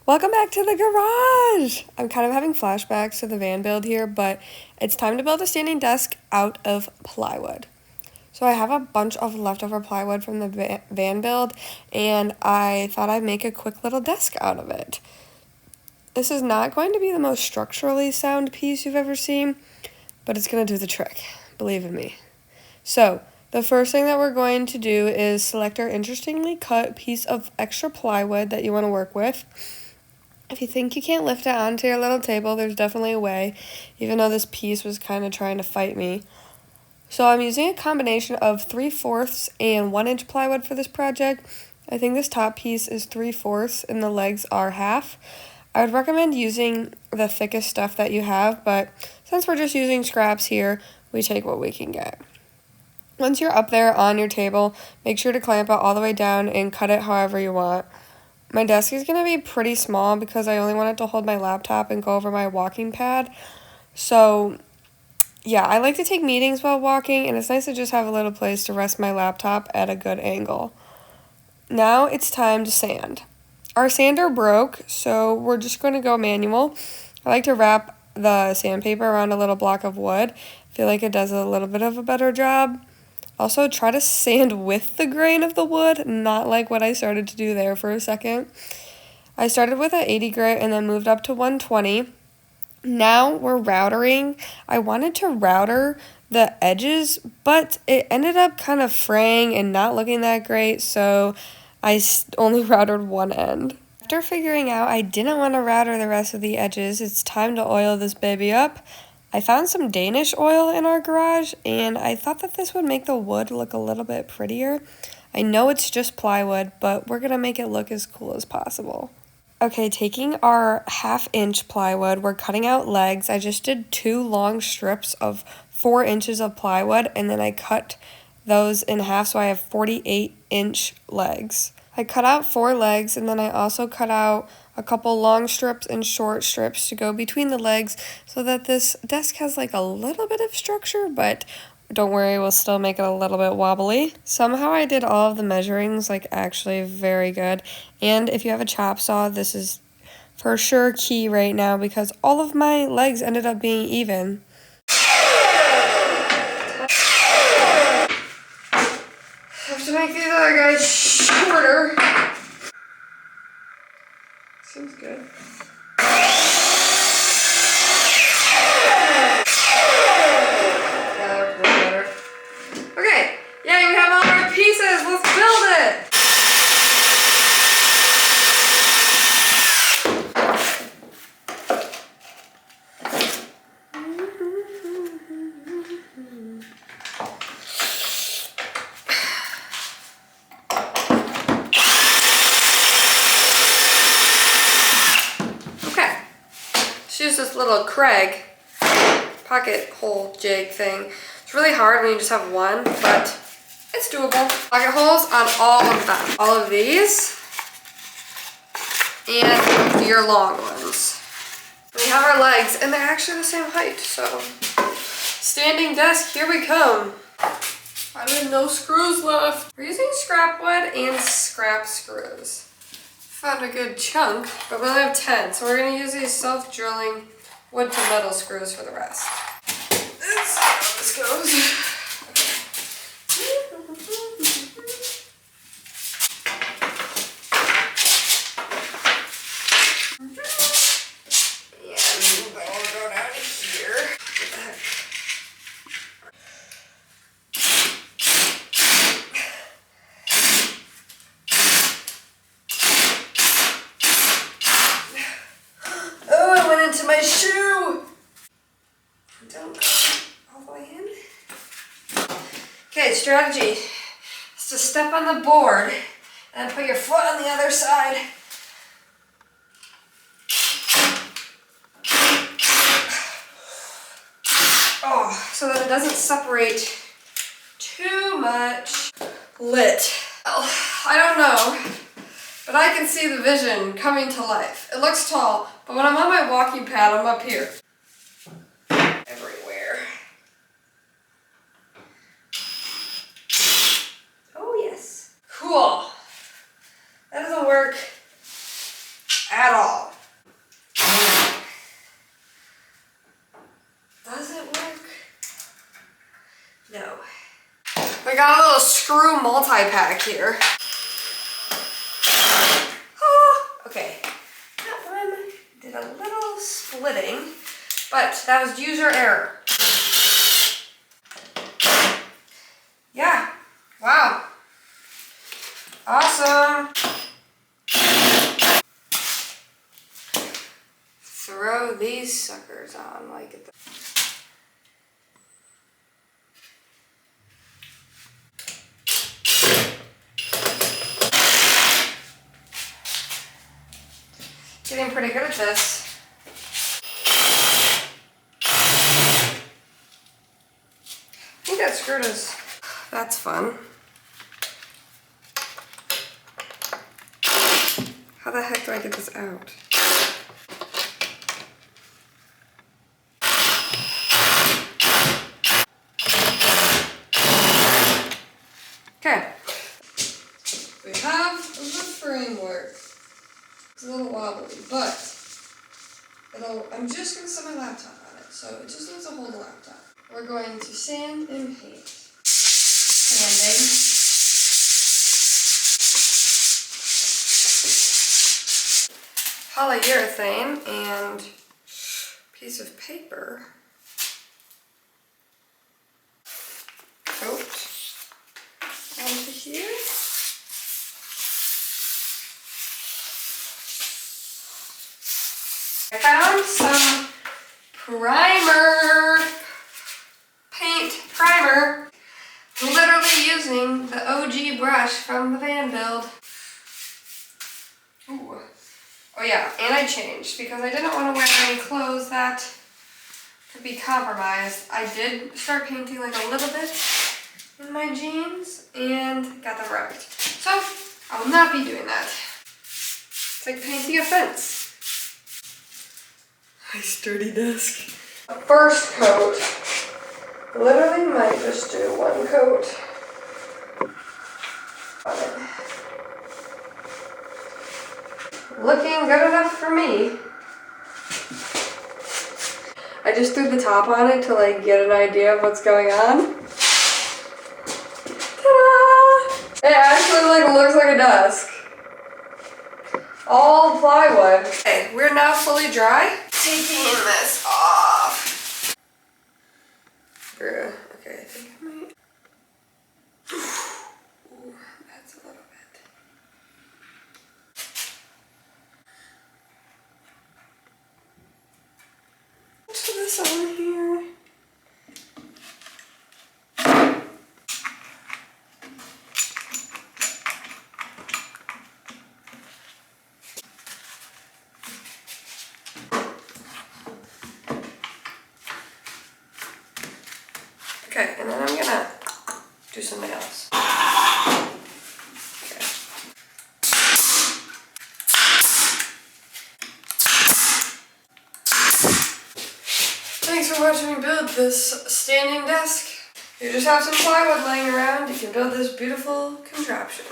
Welcome back to the garage! I'm kind of having flashbacks to the van build here, but it's time to build a standing desk out of plywood. So I have a bunch of leftover plywood from the van build, and I thought I'd make a quick little desk out of it. This is not going to be the most structurally sound piece you've ever seen, but it's going to do the trick, believe in me. So, the first thing that we're going to do is select our interestingly cut piece of extra plywood that you want to work with. If you think you can't lift it onto your little table, there's definitely a way, even though this piece was kind of trying to fight me. So I'm using a combination of 3/4 and 1-inch plywood for this project. I think this top piece is 3/4 and the legs are half. I would recommend using the thickest stuff that you have, but since we're just using scraps here, we take what we can get. Once you're up there on your table, make sure to clamp it all the way down and cut it however you want. My desk is going to be pretty small because I only want it to hold my laptop and go over my walking pad. So, yeah, I like to take meetings while walking, and it's nice to just have a little place to rest my laptop at a good angle. Now it's time to sand. Our sander broke, so we're just going to go manual. I like to wrap the sandpaper around a little block of wood. I feel like it does a little bit of a better job. Also, try to sand with the grain of the wood, not like what I started to do there for a second. I started with an 80 grit and then moved up to 120. Now we're routering. I wanted to router the edges, but it ended up kind of fraying and not looking that great, so I only routered one end. After figuring out I didn't want to router the rest of the edges, it's time to oil this baby up. I found some Danish oil in our garage, and I thought that this would make the wood look a little bit prettier. I know it's just plywood, but we're going to make it look as cool as possible. Okay, taking our 1/2-inch plywood, we're cutting out legs. I just did 2 long strips of 4 inches of plywood, and then I cut those in half, so I have 48-inch legs. I cut out 4 legs, and then I also cut out a couple long strips and short strips to go between the legs so that this desk has like a little bit of structure, but don't worry, we'll still make it a little bit wobbly. Somehow I did all of the measurings like actually very good, and if you have a chop saw, this is for sure key right now because all of my legs ended up being even. Have to make these other guys shorter. Seems good. Yeah, that looks way better. Okay, yay, we have all our pieces. Let's build it. Use this little Craig pocket hole jig thing. It's really hard when you just have one, but it's doable. Pocket holes on all of them. All of these and your long ones. We have our legs and they're actually the same height, so standing desk, here we come. I have no screws left. We're using scrap wood and scrap screws. Found a good chunk, but we only have 10, so we're going to use these self-drilling wood to metal screws for the rest. Let's see how this goes. And we'll go down here. What the heck? Into my shoe. Don't go all the way in. Okay, strategy is to step on the board and put your foot on the other side. Oh, so that it doesn't separate too much. Lit. Well, I don't know, but I can see the vision coming to life. It looks tall, but when I'm on my walking pad, I'm up here. Everywhere. Oh yes. Cool. That doesn't work at all. Does it work? No. We got a little screw multi-pack here. Oh, okay. That one did a little splitting, but that was user error. Yeah. Wow. Awesome. Throw these suckers on like it. Getting pretty good at this. I think that screwed us. That's fun. How the heck do I get this out? Okay. We have the framework. It's a little wobbly, but I'm just going to set my laptop on it, so it just needs to hold the laptop. We're going to sand and paint. Sanding. Polyurethane and piece of paper. Coat onto here. I found some primer, paint primer, literally using the OG brush from the van build. Ooh. Oh yeah, and I changed because I didn't want to wear any clothes that could be compromised. I did start painting like a little bit in my jeans and got them wrecked. So I will not be doing that. It's like painting a fence. My sturdy desk. First coat. Literally might just do one coat on it. Looking good enough for me. I just threw the top on it to like get an idea of what's going on. Ta-da! It actually like looks like a desk. All plywood. Okay, we're now fully dry. Taking this off. Okay, I think I might. Ooh, that's a little bit. Put this on here. Okay, and then I'm gonna do some nails. Okay. Thanks for watching me build this standing desk. You just have some plywood laying around, you can build this beautiful contraption.